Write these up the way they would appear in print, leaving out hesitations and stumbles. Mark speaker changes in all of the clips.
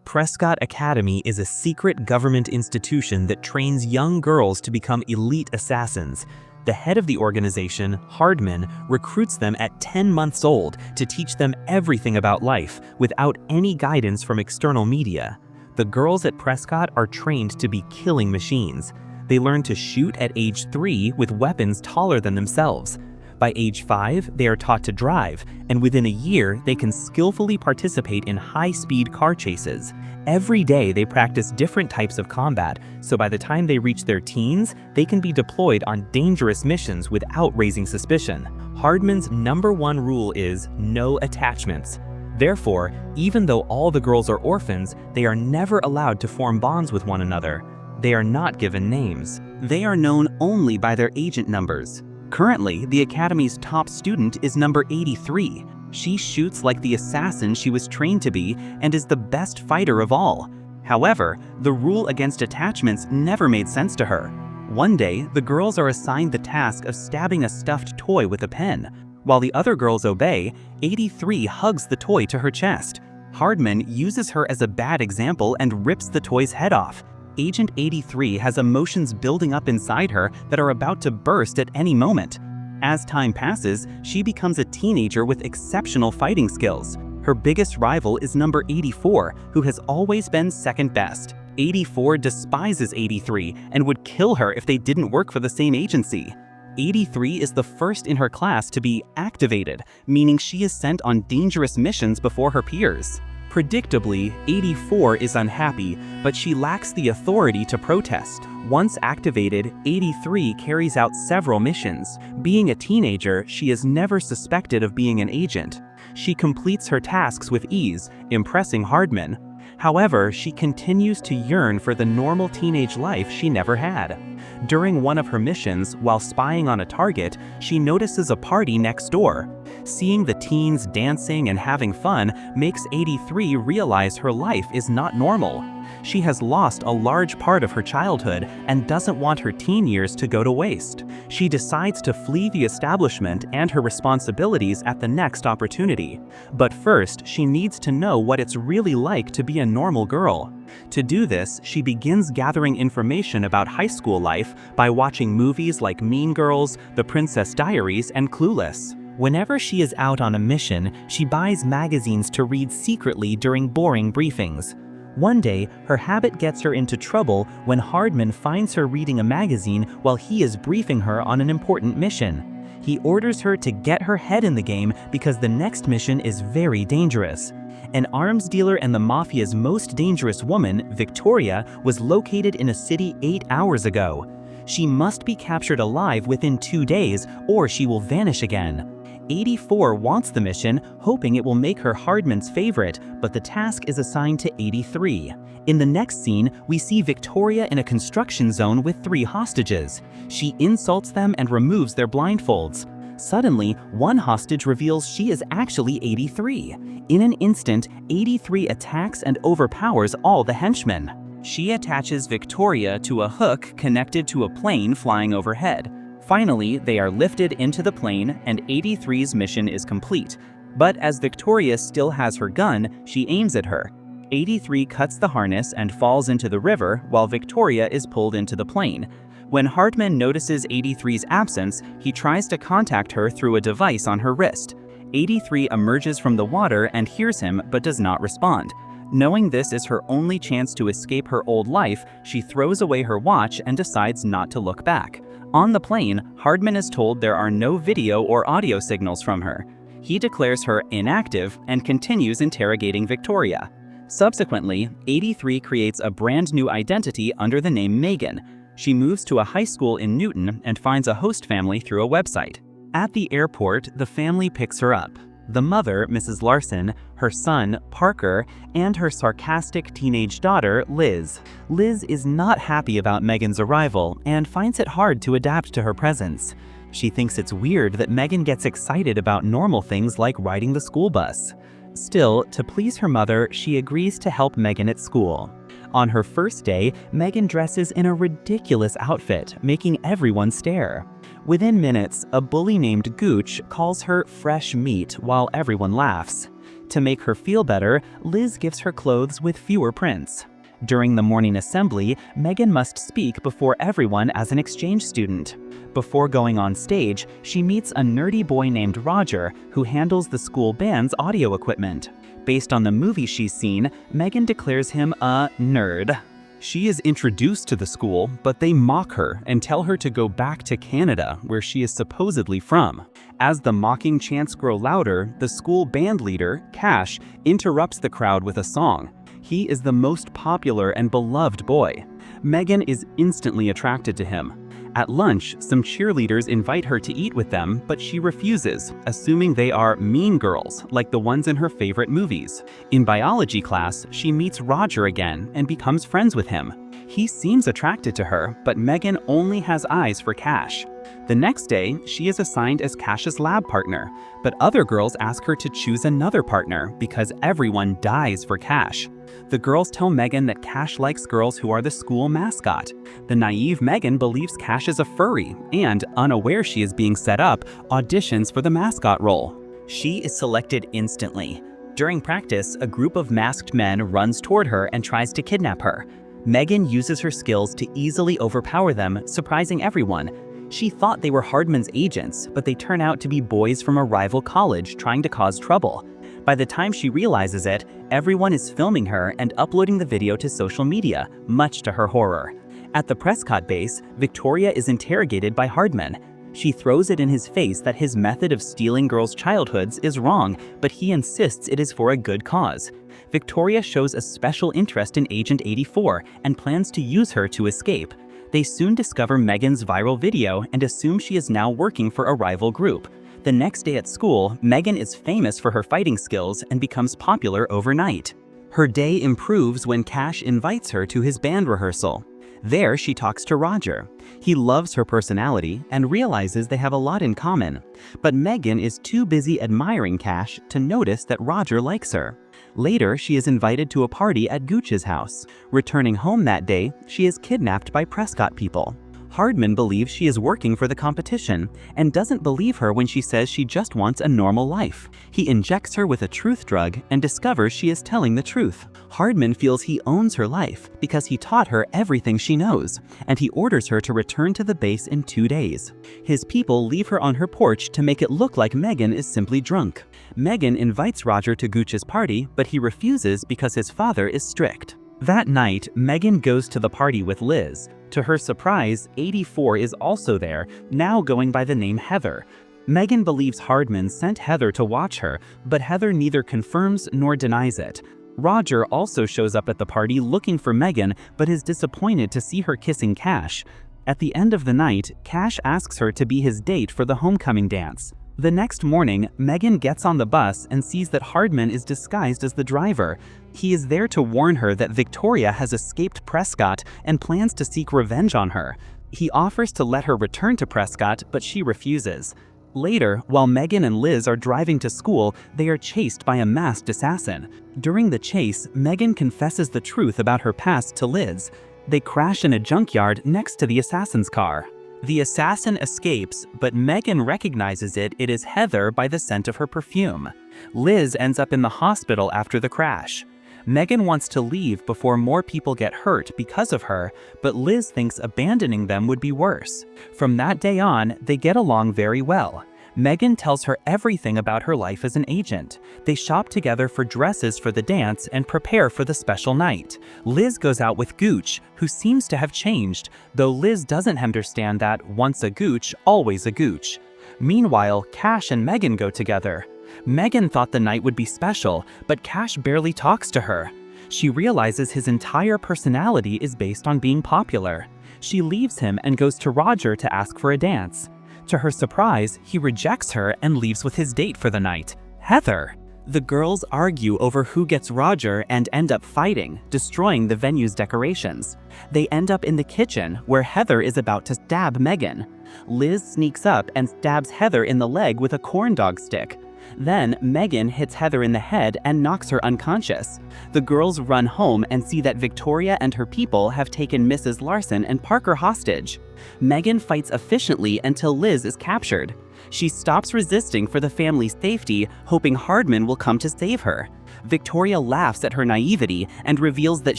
Speaker 1: Prescott Academy is a secret government institution that trains young girls to become elite assassins. The head of the organization, Hardman, recruits them at 10 months old to teach them everything about life without any guidance from external media. The girls at Prescott are trained to be killing machines. They learn to shoot at age 3 with weapons taller than themselves. By age 5, they are taught to drive, and within a year, they can skillfully participate in high-speed car chases. Every day, they practice different types of combat, so by the time they reach their teens, they can be deployed on dangerous missions without raising suspicion. Hardman's #1 rule is no attachments. Therefore, even though all the girls are orphans, they are never allowed to form bonds with one another. They are not given names. They are known only by their agent numbers. Currently, the Academy's top student is number 83. She shoots like the assassin she was trained to be and is the best fighter of all. However, the rule against attachments never made sense to her. One day, the girls are assigned the task of stabbing a stuffed toy with a pen. While the other girls obey, 83 hugs the toy to her chest. Hardman uses her as a bad example and rips the toy's head off. Agent 83 has emotions building up inside her that are about to burst at any moment. As time passes, she becomes a teenager with exceptional fighting skills. Her biggest rival is number 84, who has always been second best. 84 despises 83 and would kill her if they didn't work for the same agency. 83 is the first in her class to be activated, meaning she is sent on dangerous missions before her peers. Predictably, 84 is unhappy, but she lacks the authority to protest. Once activated, 83 carries out several missions. Being a teenager, she is never suspected of being an agent. She completes her tasks with ease, impressing Hardman. However, she continues to yearn for the normal teenage life she never had. During one of her missions, while spying on a target, she notices a party next door. Seeing the teens dancing and having fun makes 83 realize her life is not normal. She has lost a large part of her childhood and doesn't want her teen years to go to waste. She decides to flee the establishment and her responsibilities at the next opportunity. But first, she needs to know what it's really like to be a normal girl. To do this, she begins gathering information about high school life by watching movies like Mean Girls, The Princess Diaries, and Clueless. Whenever she is out on a mission, she buys magazines to read secretly during boring briefings. One day, her habit gets her into trouble when Hardman finds her reading a magazine while he is briefing her on an important mission. He orders her to get her head in the game because the next mission is very dangerous. An arms dealer and the mafia's most dangerous woman, Victoria, was located in a city 8 hours ago. She must be captured alive within 2 days or she will vanish again. 84 wants the mission, hoping it will make her Hardman's favorite, but the task is assigned to 83. In the next scene, we see Victoria in a construction zone with 3 hostages. She insults them and removes their blindfolds. Suddenly, one hostage reveals she is actually 83. In an instant, 83 attacks and overpowers all the henchmen. She attaches Victoria to a hook connected to a plane flying overhead. Finally, they are lifted into the plane and 83's mission is complete. But as Victoria still has her gun, she aims at her. 83 cuts the harness and falls into the river while Victoria is pulled into the plane. When Hardman notices 83's absence, he tries to contact her through a device on her wrist. 83 emerges from the water and hears him but does not respond. Knowing this is her only chance to escape her old life, she throws away her watch and decides not to look back. On the plane, Hardman is told there are no video or audio signals from her. He declares her inactive and continues interrogating Victoria. Subsequently, 83 creates a brand new identity under the name Megan. She moves to a high school in Newton and finds a host family through a website. At the airport, the family picks her up. The mother, Mrs. Larson, her son, Parker, and her sarcastic teenage daughter, Liz. Liz is not happy about Megan's arrival and finds it hard to adapt to her presence. She thinks it's weird that Megan gets excited about normal things like riding the school bus. Still, to please her mother, she agrees to help Megan at school. On her first day, Megan dresses in a ridiculous outfit, making everyone stare. Within minutes, a bully named Gooch calls her fresh meat while everyone laughs. To make her feel better, Liz gives her clothes with fewer prints. During the morning assembly, Megan must speak before everyone as an exchange student. Before going on stage, she meets a nerdy boy named Roger who handles the school band's audio equipment. Based on the movie she's seen, Megan declares him a nerd. She is introduced to the school, but they mock her and tell her to go back to Canada, where she is supposedly from. As the mocking chants grow louder, the school band leader, Cash, interrupts the crowd with a song. He is the most popular and beloved boy. Megan is instantly attracted to him. At lunch, some cheerleaders invite her to eat with them, but she refuses, assuming they are mean girls, like the ones in her favorite movies. In biology class, she meets Roger again and becomes friends with him. He seems attracted to her, but Megan only has eyes for Cash. The next day, she is assigned as Cash's lab partner, but other girls ask her to choose another partner because everyone dies for Cash. The girls tell Megan that Cash likes girls who are the school mascot. The naive Megan believes Cash is a furry and, unaware she is being set up, auditions for the mascot role. She is selected instantly. During practice, a group of masked men runs toward her and tries to kidnap her. Megan uses her skills to easily overpower them, surprising everyone. She thought they were Hardman's agents, but they turn out to be boys from a rival college trying to cause trouble. By the time she realizes it, everyone is filming her and uploading the video to social media, much to her horror. At the Prescott base, Victoria is interrogated by Hardman. She throws it in his face that his method of stealing girls' childhoods is wrong, but he insists it is for a good cause. Victoria shows a special interest in Agent 84 and plans to use her to escape. They soon discover Megan's viral video and assume she is now working for a rival group. The next day at school, Megan is famous for her fighting skills and becomes popular overnight. Her day improves when Cash invites her to his band rehearsal. There, she talks to Roger. He loves her personality and realizes they have a lot in common. But Megan is too busy admiring Cash to notice that Roger likes her. Later, she is invited to a party at Gooch's house. Returning home that day, she is kidnapped by Prescott people. Hardman believes she is working for the competition and doesn't believe her when she says she just wants a normal life. He injects her with a truth drug and discovers she is telling the truth. Hardman feels he owns her life because he taught her everything she knows, and he orders her to return to the base in 2 days. His people leave her on her porch to make it look like Megan is simply drunk. Megan invites Roger to Gooch's party, but he refuses because his father is strict. That night, Megan goes to the party with Liz. To her surprise, 84 is also there, now going by the name Heather. Megan believes Hardman sent Heather to watch her, but Heather neither confirms nor denies it. Roger also shows up at the party looking for Megan, but is disappointed to see her kissing Cash. At the end of the night, Cash asks her to be his date for the homecoming dance. The next morning, Megan gets on the bus and sees that Hardman is disguised as the driver. He is there to warn her that Victoria has escaped Prescott and plans to seek revenge on her. He offers to let her return to Prescott, but she refuses. Later, while Megan and Liz are driving to school, they are chased by a masked assassin. During the chase, Megan confesses the truth about her past to Liz. They crash in a junkyard next to the assassin's car. The assassin escapes, but Megan recognizes it is Heather by the scent of her perfume. Liz ends up in the hospital after the crash. Megan wants to leave before more people get hurt because of her, but Liz thinks abandoning them would be worse. From that day on, they get along very well. Megan tells her everything about her life as an agent. They shop together for dresses for the dance and prepare for the special night. Liz goes out with Gooch, who seems to have changed, though Liz doesn't understand that once a Gooch, always a Gooch. Meanwhile, Cash and Megan go together. Megan thought the night would be special, but Cash barely talks to her. She realizes his entire personality is based on being popular. She leaves him and goes to Roger to ask for a dance. To her surprise, he rejects her and leaves with his date for the night, Heather. The girls argue over who gets Roger and end up fighting, destroying the venue's decorations. They end up in the kitchen, where Heather is about to stab Megan. Liz sneaks up and stabs Heather in the leg with a corn dog stick. Then, Megan hits Heather in the head and knocks her unconscious. The girls run home and see that Victoria and her people have taken Mrs. Larson and Parker hostage. Megan fights efficiently until Liz is captured. She stops resisting for the family's safety, hoping Hardman will come to save her. Victoria laughs at her naivety and reveals that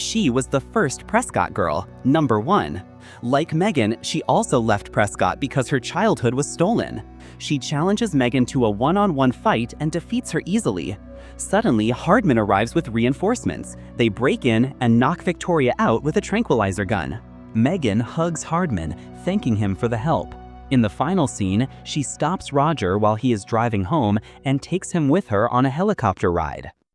Speaker 1: she was the first Prescott girl, number 1. Like Megan, she also left Prescott because her childhood was stolen. She challenges Megan to a one-on-one fight and defeats her easily. Suddenly, Hardman arrives with reinforcements. They break in and knock Victoria out with a tranquilizer gun. Megan hugs Hardman, thanking him for the help. In the final scene, she stops Roger while he is driving home and takes him with her on a helicopter ride.